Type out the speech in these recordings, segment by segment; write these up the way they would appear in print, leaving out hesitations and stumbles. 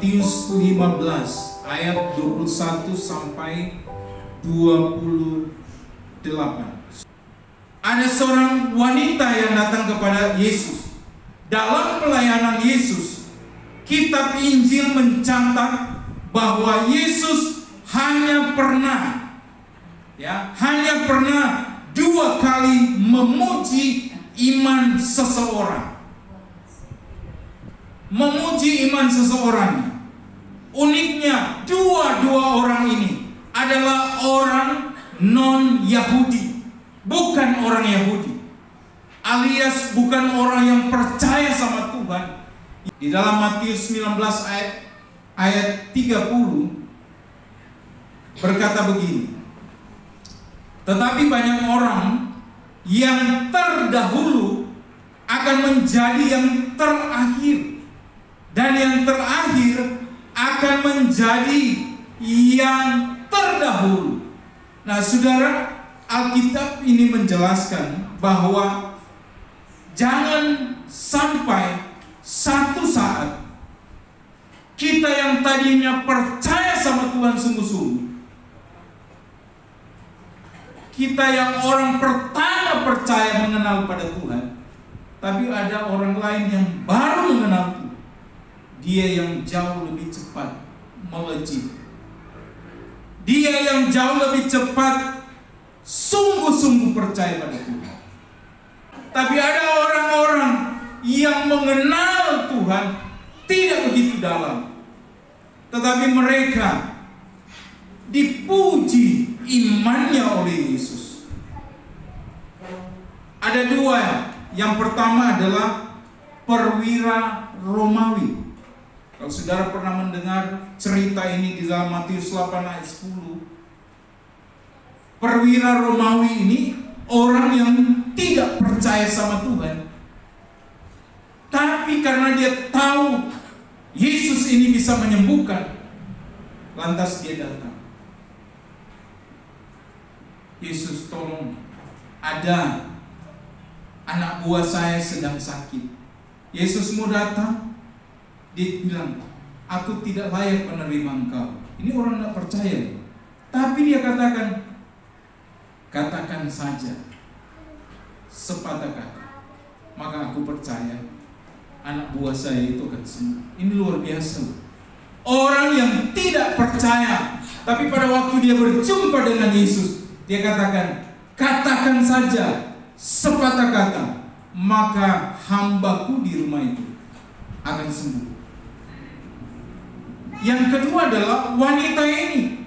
Matius 15 ayat 21 sampai 28. Ada seorang wanita yang datang kepada Yesus. Dalam pelayanan Yesus, kitab Injil mencatat bahwa Yesus hanya pernah 2 kali memuji iman seseorang. Memuji iman seseorang. Uniknya, dua orang ini adalah orang non-Yahudi, bukan orang Yahudi, alias bukan orang yang percaya sama Tuhan. Di dalam Matius 19 ayat 30 berkata begini, tetapi banyak orang yang terdahulu akan menjadi yang terakhir, dan yang terakhir akan menjadi yang terdahulu. Nah, saudara, Alkitab ini menjelaskan bahwa jangan sampai satu saat kita yang tadinya percaya sama Tuhan sungguh-sungguh, kita yang orang pertama percaya mengenal pada Tuhan, tapi ada orang lain yang baru mengenal Tuhan, dia yang jauh lebih cepat melejit, dia yang jauh lebih cepat sungguh-sungguh percaya pada Tuhan. Tapi ada orang-orang yang mengenal Tuhan tidak begitu dalam, tetapi mereka dipuji imannya oleh Yesus. Ada dua. Yang pertama adalah perwira Romawi. Kalau saudara pernah mendengar cerita ini di dalam Matius 8 ayat 10, perwira Romawi ini orang yang tidak percaya sama Tuhan, tapi karena dia tahu Yesus ini bisa menyembuhkan, lantas dia datang. Yesus, tolong, ada anak buah saya sedang sakit. Yesus mau datang, dia bilang, aku tidak layak menerima engkau. Ini orang tidak percaya, tapi dia katakan saja sepatah kata, maka aku percaya anak buah saya itu akan sembuh. Ini luar biasa. Orang yang tidak percaya, tapi pada waktu dia berjumpa dengan Yesus, dia katakan saja sepatah kata, maka hambaku di rumah itu akan sembuh. Yang kedua adalah wanita ini.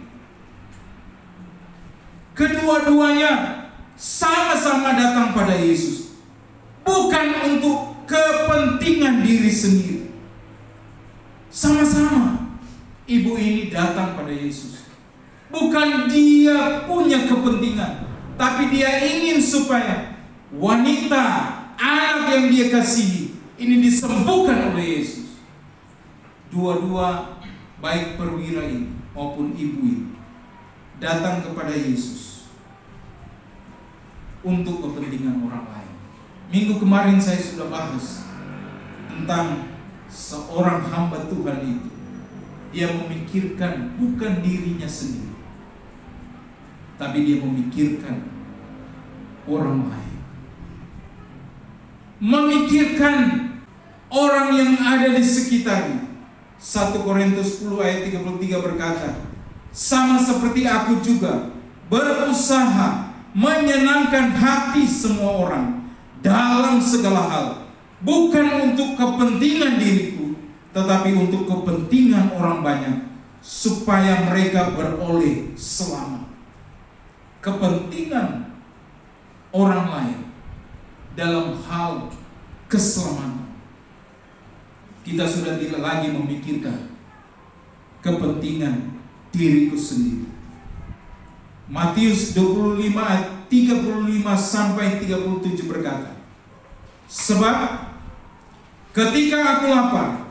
Kedua-duanya sama-sama datang pada Yesus, bukan untuk kepentingan diri sendiri. Sama-sama ibu ini datang pada Yesus, bukan dia punya kepentingan, tapi dia ingin supaya wanita, anak yang dia kasihi ini disembuhkan oleh Yesus. Dua-dua, baik perwira ini maupun ibu ini, datang kepada Yesus untuk kepentingan orang lain. Minggu kemarin saya sudah bahas tentang seorang hamba Tuhan itu. Dia memikirkan bukan dirinya sendiri, tapi dia memikirkan orang lain. Memikirkan orang yang ada di sekitarnya. 1 Korintus 10 ayat 33 berkata, sama seperti aku juga berusaha menyenangkan hati semua orang dalam segala hal, bukan untuk kepentingan diriku, tetapi untuk kepentingan orang banyak, supaya mereka beroleh selamat. Kepentingan orang lain dalam hal keselamatan. Kita sudah tidak lagi memikirkan kepentingan diriku sendiri. Matius 25 ayat 35 sampai 37 berkata, sebab ketika aku lapar,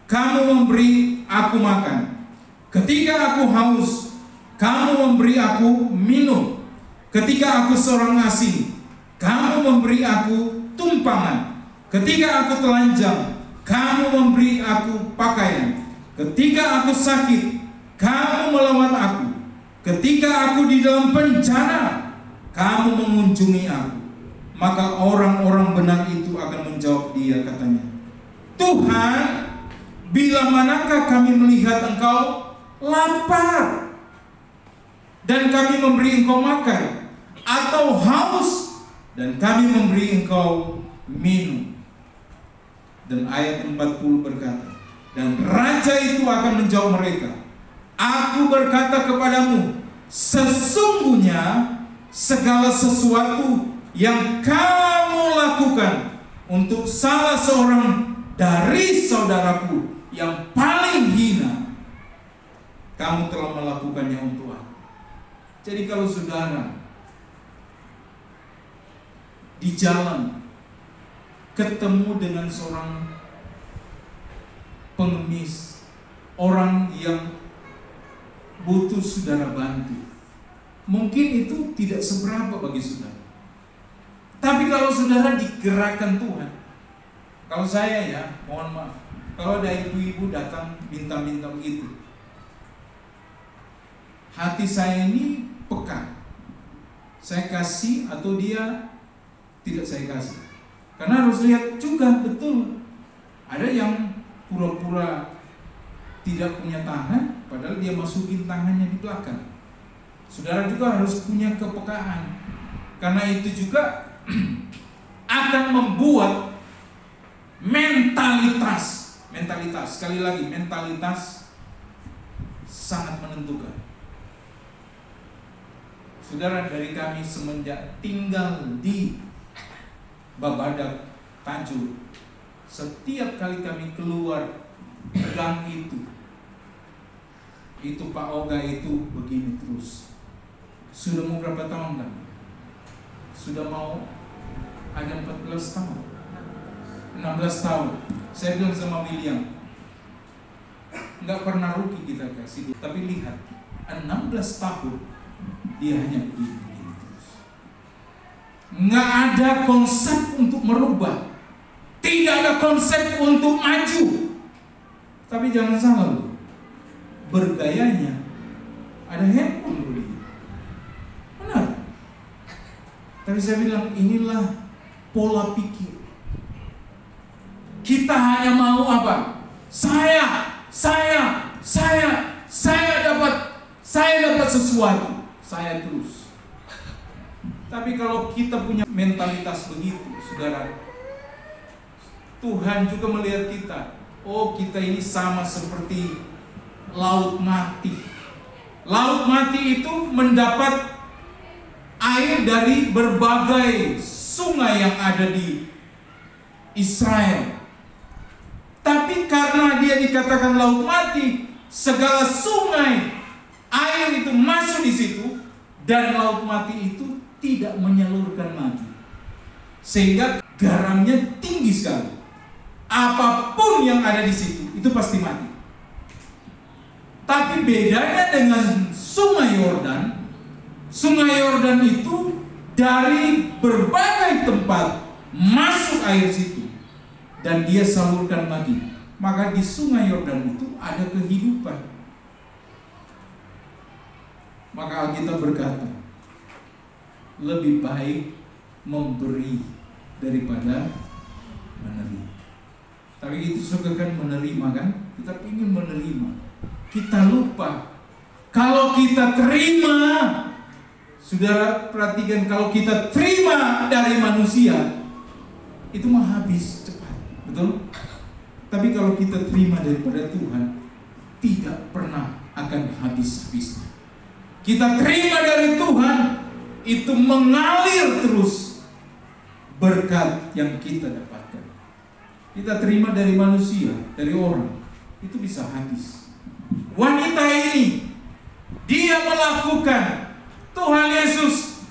kamu memberi aku makan. Ketika aku haus, kamu memberi aku minum. Ketika aku seorang asing, kamu memberi aku tumpangan. Ketika aku telanjang, kamu memberi aku pakaian. Ketika aku sakit, kamu melawat aku. Ketika aku di dalam penjara, kamu mengunjungi aku. Maka orang-orang benar itu akan menjawab dia, katanya, Tuhan, bila manakah kami melihat engkau lapar dan kami memberi engkau makan, atau haus dan kami memberi engkau minum? Dan ayat 40 berkata, dan raja itu akan menjawab mereka, aku berkata kepadamu, sesungguhnya segala sesuatu yang kamu lakukan untuk salah seorang dari saudaraku yang paling hina, kamu telah melakukannya untuk aku. Jadi kalau saudara di jalan ketemu dengan seorang pengemis, orang yang butuh saudara bantu, mungkin itu tidak seberapa bagi saudara. Tapi kalau saudara digerakkan Tuhan, kalau saya ya, mohon maaf, kalau ada ibu-ibu datang minta-minta begitu, hati saya ini peka. Saya kasih atau dia tidak saya kasih. Karena harus lihat juga betul. Ada yang pura-pura tidak punya tangan, padahal dia masukin tangannya di belakang. Saudara juga harus punya kepekaan. Karena itu juga akan membuat mentalitas, sekali lagi, mentalitas sangat menentukan. Saudara, dari kami semenjak tinggal di Babadak, Tanjung, setiap kali kami keluar gang itu Pak Oga itu begini terus. Sudah mau berapa tahun kan? Sudah mau ada 14 tahun, 16 tahun. Saya bilang sama William, nggak pernah rugi kita kasih, tapi lihat 16 tahun dia hanya begini terus. Nggak ada konsep untuk merubah, tidak ada konsep untuk maju. Tapi jangan salah loh, bergayanya ada handphone loh dia. Benar. Tapi saya bilang inilah pola pikir. Kita hanya mau apa? Saya dapat sesuatu, saya terus. Tapi kalau kita punya mentalitas begitu, saudara, Tuhan juga melihat kita. Oh, kita ini sama seperti laut mati. Laut mati itu mendapat air dari berbagai sungai yang ada di Israel. Tapi karena dia dikatakan laut mati, segala sungai air itu masuk di situ, dan laut mati itu tidak menyalurkan lagi, sehingga garamnya tinggi sekali. Apapun yang ada di situ itu pasti mati. Tapi bedanya dengan Sungai Yordan, Sungai Yordan itu dari berbagai tempat masuk air situ dan dia salurkan lagi. Maka di Sungai Yordan itu ada kehidupan. Maka Alkitab berkata, lebih baik memberi daripada menerima. Tapi itu suka kan menerima kan? Kita ingin menerima. Kita lupa kalau kita terima. Saudara perhatikan, kalau kita terima dari manusia itu mah habis cepat, betul? Tapi kalau kita terima daripada Tuhan, tidak pernah akan habis-habisnya. Kita terima dari Tuhan, itu mengalir terus berkat yang kita dapatkan. Kita terima dari manusia, dari orang, itu bisa habis. Wanita ini, dia melakukan, Tuhan Yesus,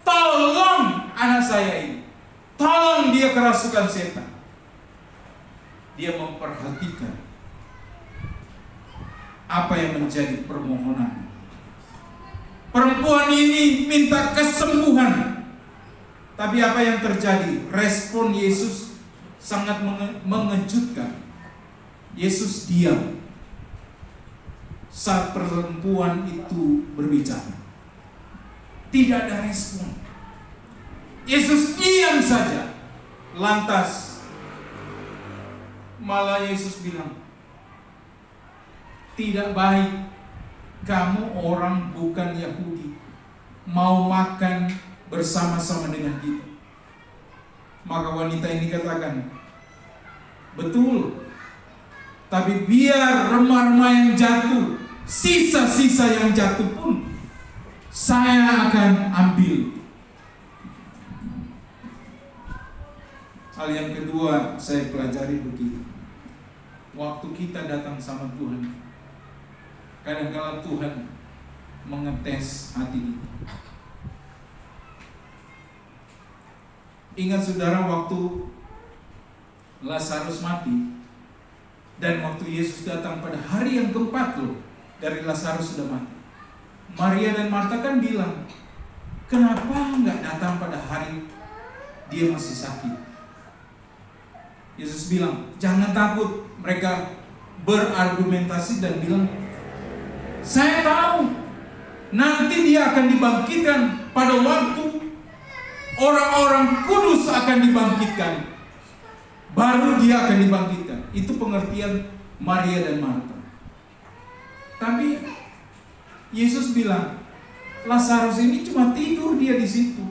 tolong anak saya ini, tolong dia kerasukan setan. Dia memperhatikan apa yang menjadi permohonan. Perempuan ini minta kesembuhan. Tapi apa yang terjadi? Respon Yesus sangat mengejutkan. Yesus diam. saat perempuan itu berbicara. Tidak ada respon. Yesus diam saja. Lantas malah Yesus bilang, tidak baik kamu orang bukan Yahudi mau makan bersama-sama dengan kita. Maka wanita ini katakan, betul, tapi biar remah-remah yang jatuh, sisa-sisa yang jatuh pun saya akan ambil. Hal yang kedua saya pelajari begitu. Waktu kita datang sama Tuhan, kadang-kala Tuhan mengetes hati kita. Ingat saudara, waktu Lazarus mati dan waktu Yesus datang pada hari yang keempat loh, dari Lazarus sudah mati. Maria dan Marta kan bilang, kenapa nggak datang pada hari dia masih sakit? Yesus bilang, jangan takut. Mereka berargumentasi dan bilang, saya tahu nanti dia akan dibangkitkan pada waktu orang-orang kudus akan dibangkitkan. Baru dia akan dibangkitkan. Itu pengertian Maria dan Marta. Tapi Yesus bilang, Lazarus ini cuma tidur dia di situ.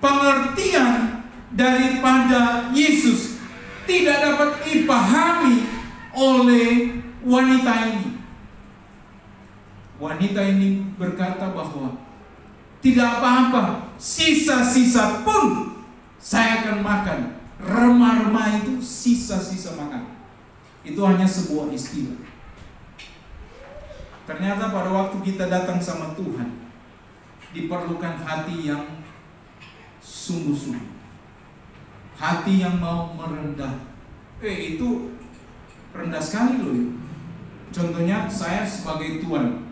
Pengertian daripada Yesus tidak dapat dipahami oleh wanita ini. Wanita ini berkata bahwa tidak apa-apa, sisa-sisa pun saya akan makan. Remah-remah itu sisa-sisa makan. Itu hanya sebuah istilah. Ternyata pada waktu kita datang sama Tuhan, diperlukan hati yang sungguh-sungguh, hati yang mau merendah. Itu rendah sekali loh. Contohnya saya sebagai tuan,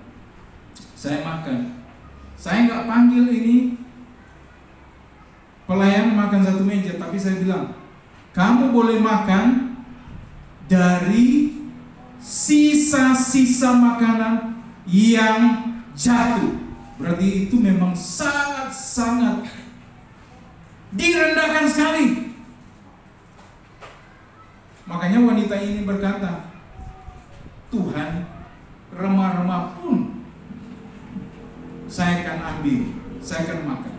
saya makan, saya nggak panggil ini pelayan makan satu meja, tapi saya bilang, kamu boleh makan dari sisa-sisa makanan yang jatuh. Berarti itu memang sangat-sangat direndahkan sekali. Makanya wanita ini berkata, Tuhan, remah-remah pun saya akan ambil, saya akan makan.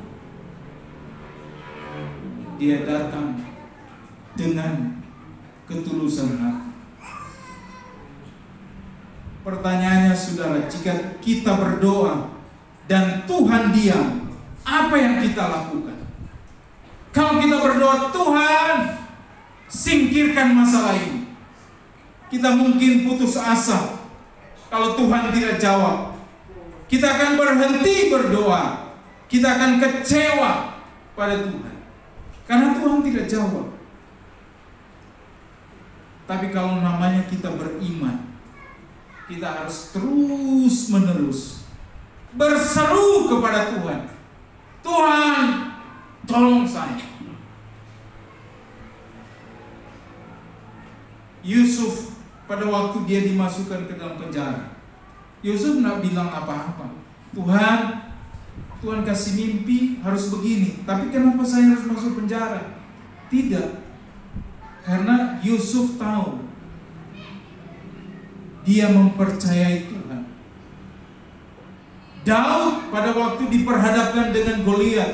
Dia datang dengan ketulusan hati. Pertanyaannya saudara, jika kita berdoa dan Tuhan diam, apa yang kita lakukan? Kalau kita berdoa, Tuhan singkirkan masalah ini, kita mungkin putus asa. Kalau Tuhan tidak jawab, kita akan berhenti berdoa, kita akan kecewa pada Tuhan karena Tuhan tidak jawab. Tapi kalau namanya kita beriman, kita harus terus menerus berseru kepada Tuhan, Tuhan tolong saya. Yusuf pada waktu dia dimasukkan ke dalam penjara, Yusuf tidak bilang apa-apa. Tuhan kasih mimpi harus begini, tapi kenapa saya harus masuk penjara? Tidak, karena Yusuf tahu dia mempercayai Tuhan. Daud pada waktu diperhadapkan dengan Goliat,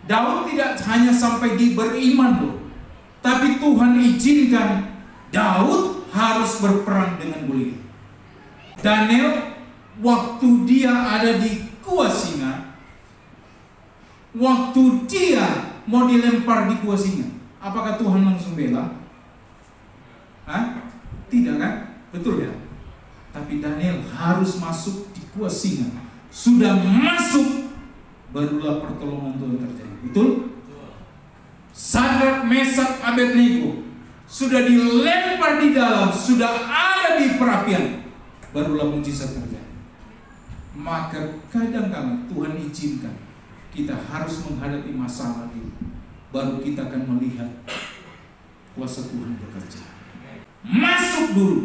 Daud tidak hanya sampai beriman loh, tapi Tuhan izinkan Daud harus berperang dengan Goliat. Daniel waktu dia ada di gua singa, waktu dia mau dilempar di gua singa, apakah Tuhan langsung bela? Tidak kan? Betul ya? Tapi Daniel harus masuk di gua singa. Sudah masuk, barulah pertolongan Tuhan terjadi. Betul? Sadrak, Mesak, Abednego sudah dilempar di dalam, sudah ada di perapian, barulah mujizat terjadi. Maka kadang-kadang Tuhan izinkan kita harus menghadapi masalah itu, baru kita akan melihat kuasa Tuhan bekerja. Masuk dulu,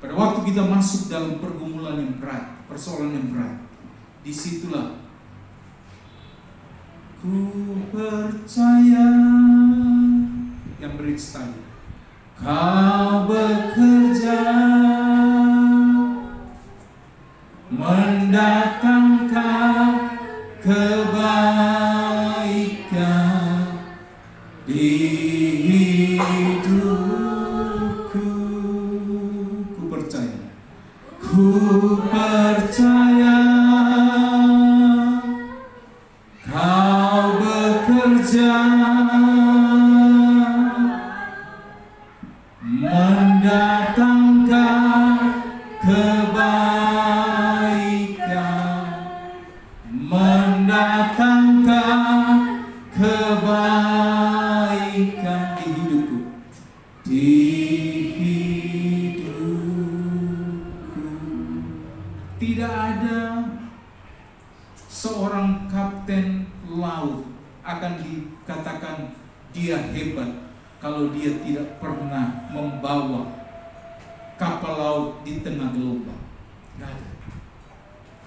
Pada waktu kita masuk dalam pergumulan yang berat, persoalan yang berat, disitulah ku percaya yang bridge tadi. Kau bekerja mendatangkan kebaikan di hidupku. Ku percaya kau bekerja mendatangkan kebaikan, mendatangkan kebaikan di hidupku, di hidupku. Tidak ada seorang kapten laut akan dikatakan dia hebat kalau dia tidak pernah membawa kapal laut di tengah gelombang. Enggak ada.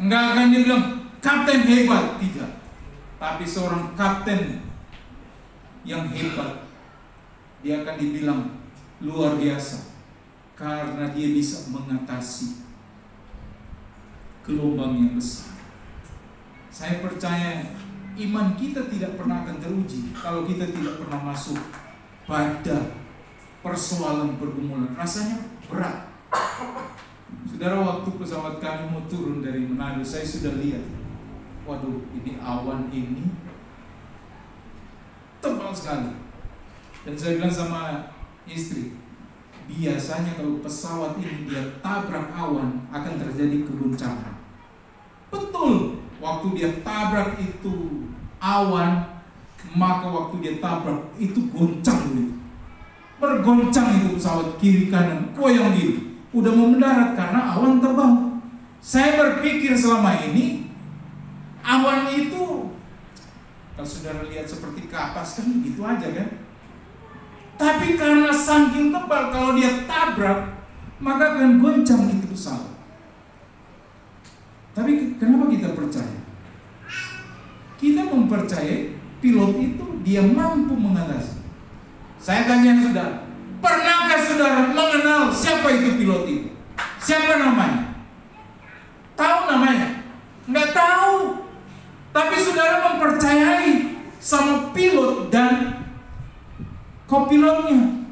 Enggak akan dia bilang kapten hebat, tidak. Tapi seorang kapten yang hebat, dia akan dibilang luar biasa karena dia bisa mengatasi gelombang yang besar. Saya percaya iman kita tidak pernah akan teruji kalau kita tidak pernah masuk pada persoalan pergumulan. Rasanya berat. Saudara, waktu pesawat kami mau turun dari Manado, saya sudah lihat, waduh, ini awan ini tebal sekali. Dan saya bilang sama istri, biasanya kalau pesawat ini dia tabrak awan akan terjadi kegoncangan. Betul, waktu dia tabrak itu awan, maka waktu dia tabrak itu goncang gitu. Bergoncang itu pesawat kiri kanan, goyang gitu. Udah mau mendarat karena awan tebal. Saya berpikir selama ini awan itu, kalau saudara lihat seperti kapas kan gitu aja kan. Tapi karena saking tebal, kalau dia tabrak maka akan goncang itu pesawat. Tapi kenapa kita percaya? Kita mempercayai pilot itu dia mampu mengatasi. Saya tanya saudara, pernahkah saudara mengenal siapa itu pilot itu? Siapa namanya? Tahu namanya? Enggak tahu. Tapi saudara mempercayai sama pilot dan kopilotnya.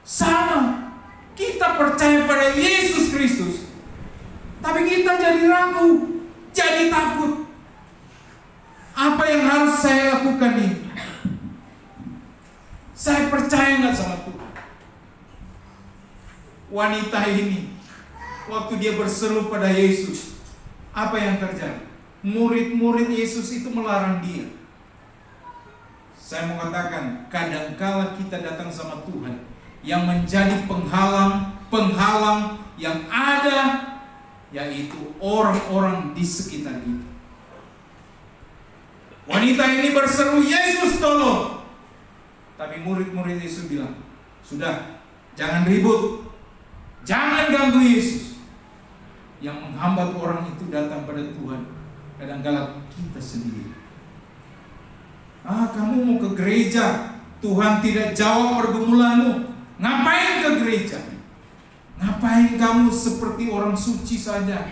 Sama. Kita percaya pada Yesus Kristus. Tapi kita jadi ragu, jadi takut. Apa yang harus saya lakukan ini? Saya percaya nggak sama Tuhan? Wanita ini, waktu dia berseru pada Yesus, apa yang terjadi? Murid-murid Yesus itu melarang dia. Saya mau katakan, kadangkala kita datang sama Tuhan, yang menjadi penghalang yang ada, yaitu orang-orang di sekitar kita. Wanita ini berseru, Yesus tolong. Tapi murid-murid Yesus bilang, sudah, jangan ribut, jangan ganggu Yesus. Yang menghambat orang itu datang pada Tuhan kadang-kala kita sendiri. Kamu mau ke gereja, Tuhan tidak jawab pergumulanmu. Ngapain ke gereja? Ngapain kamu seperti orang suci saja?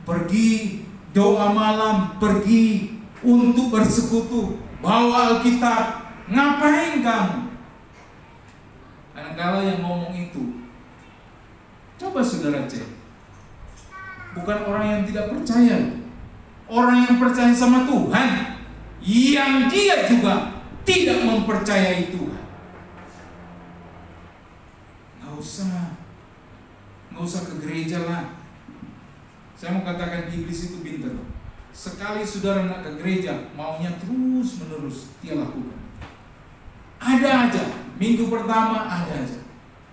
Pergi doa malam, pergi untuk bersekutu, bawa Alkitab. Ngapain kamu? Kadang-kala yang ngomong itu, coba saudara cek, bukan orang yang tidak percaya, orang yang percaya sama Tuhan, yang dia juga tidak mempercayai Tuhan. Nggak usah ke gereja lah. Saya mau katakan iblis itu pintar. Sekali saudara nak ke gereja, maunya terus menerus dia lakukan. Ada aja, minggu pertama ada aja,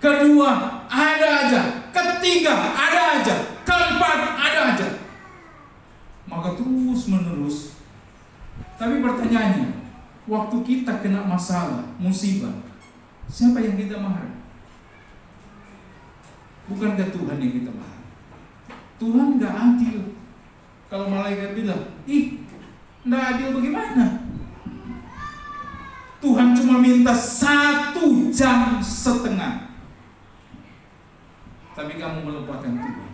kedua ada aja, ketiga ada aja, keempat ada aja. Maka terus menerus. Tapi pertanyaannya, waktu kita kena masalah, musibah, siapa yang kita marah? Bukankah Tuhan yang kita marah? Tuhan gak adil. Kalau malaikat bilang, gak adil bagaimana? Tuhan cuma minta 1,5 jam, tapi kamu melupakan Tuhan.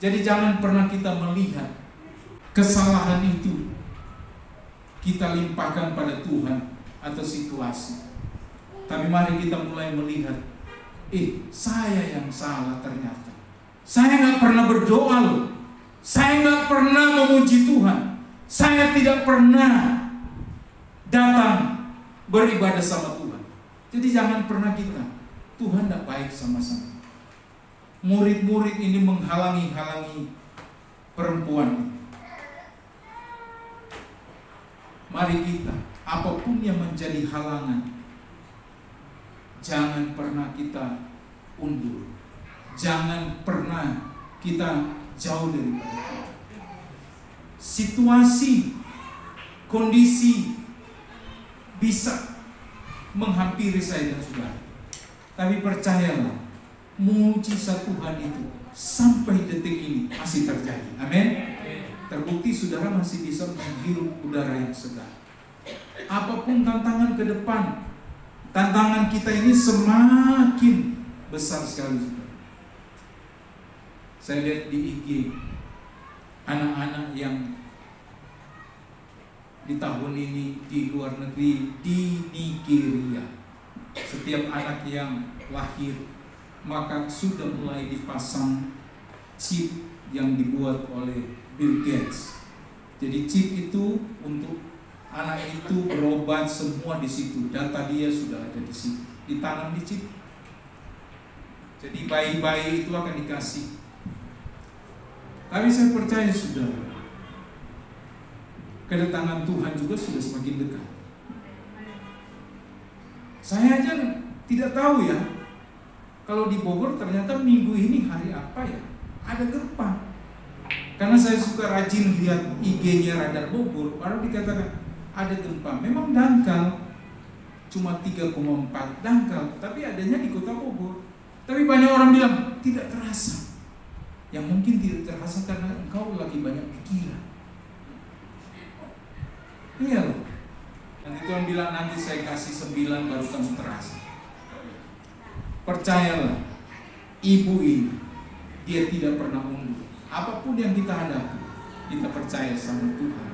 Jadi jangan pernah kita melihat kesalahan itu kita limpahkan pada Tuhan atau situasi. Tapi mari kita mulai melihat, saya yang salah ternyata. Saya gak pernah berdoa loh. Saya gak pernah memuji Tuhan. Saya tidak pernah datang beribadah sama Tuhan. Jadi jangan pernah kita, Tuhan gak baik sama-sama. Murid-murid ini menghalangi perempuan. Mari kita, apapun yang menjadi halangan, jangan pernah kita undur. Jangan pernah kita jauh daripada Tuhan. Situasi, kondisi bisa menghampiri saya dan saudara. Tapi percayalah, mujizat Tuhan itu sampai detik ini masih terjadi. Amin. Terbukti saudara masih bisa menghirup udara yang segar. Apapun tantangan ke depan, tantangan kita ini semakin besar sekali, saudara. Saya lihat di IG anak-anak yang di tahun ini di luar negeri, di Nigeria, setiap anak yang lahir maka sudah mulai dipasang chip yang dibuat oleh Bill Gates. Jadi chip itu untuk anak itu berobat semua di situ, data dia sudah ada di situ, ditanam di chip. Jadi bayi-bayi itu akan dikasih. Tapi saya percaya saudara, kedatangan Tuhan juga sudah semakin dekat. Saya aja tidak tahu ya, kalau di Bogor ternyata minggu ini hari apa ya, ada gempa. Karena saya suka rajin lihat IG-nya Radar Bogor, baru dikatakan ada gempa. Memang dangkal, cuma 3,4 dangkal, tapi adanya di kota Bogor. Tapi banyak orang bilang tidak terasa. Yang mungkin tidak terasa karena engkau lagi banyak pikiran. Iya loh. Nanti Tuhan bilang nanti saya kasih 9 baru kamu terasa. Percayalah, ibu ini dia tidak pernah mundur. Apapun yang kita hadapi, kita percaya sama Tuhan.